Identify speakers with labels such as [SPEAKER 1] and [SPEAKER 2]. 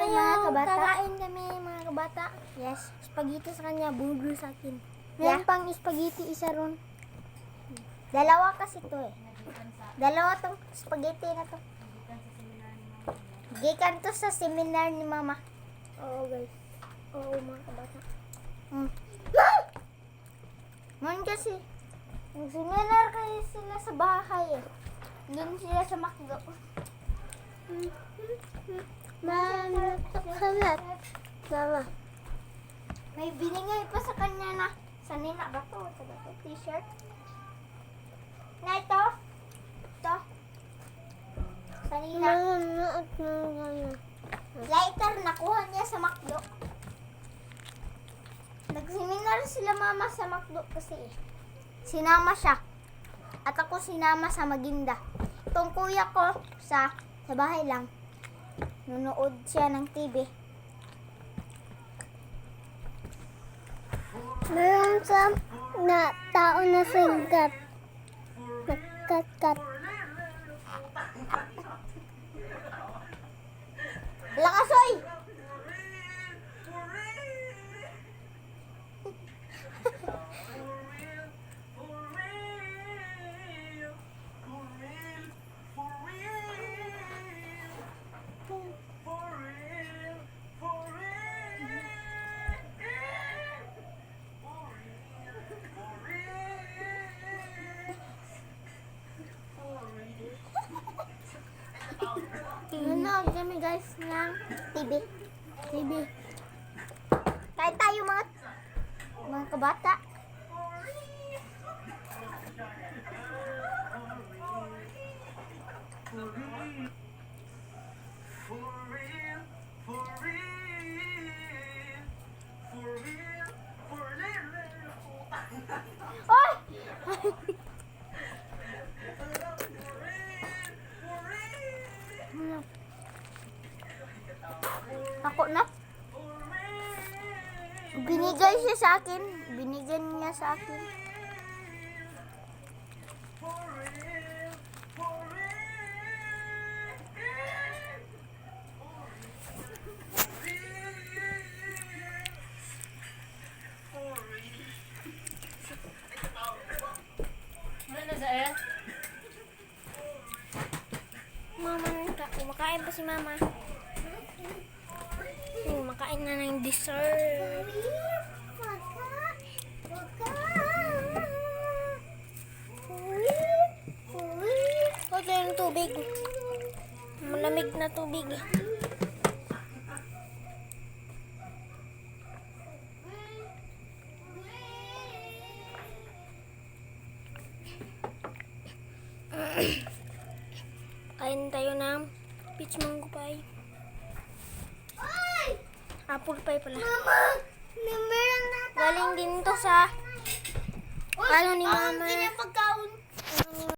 [SPEAKER 1] mga kabata.
[SPEAKER 2] Kakain kami mga kabata.
[SPEAKER 1] Yes.
[SPEAKER 2] Spaghetti sa kanya, burger sa akin.
[SPEAKER 1] Yeah.
[SPEAKER 2] Meron pang spaghetti isa ron.
[SPEAKER 1] Dalawa kasi to eh. Dalawa tong spaghetti na to. Gikan to sa seminar ni mama.
[SPEAKER 2] Oo guys. Oo mga kabata.
[SPEAKER 1] Man kasi, nag-seminar kayo sila sa bahay eh. Doon sila sa McDo.
[SPEAKER 2] Salat. Mama.
[SPEAKER 1] May binigay pa sa kanya na sanina ba to? T-shirt. Na ito. Ito. Sanina. Lighter nakuha niya sa McDo. Nag-seminar sila mama sa McDo kasi sinama siya. At ako sinama sa Maginda. Itong kuya ko sa bahay lang. Nunood siya ng TV.
[SPEAKER 2] Meron sa na tao na sigat. Nagkat-kat.
[SPEAKER 1] Lakasoy!
[SPEAKER 2] Nanood kami guys ng
[SPEAKER 1] TV.
[SPEAKER 2] TV.
[SPEAKER 1] Kahit tayo mga kabata. Oy! Ako na. Binigay siya sa akin. Binigyan niya sa akin.
[SPEAKER 2] Mama, kumakain pa si mama. Kumakain na ng dessert. Huwag na yung tubig. Malamig na tubig. Kain tayo ng peach mango pie. Apple pie pala.
[SPEAKER 1] Mama! Meron na
[SPEAKER 2] Galing din to sa ano ni mama.
[SPEAKER 1] Ang pagkaon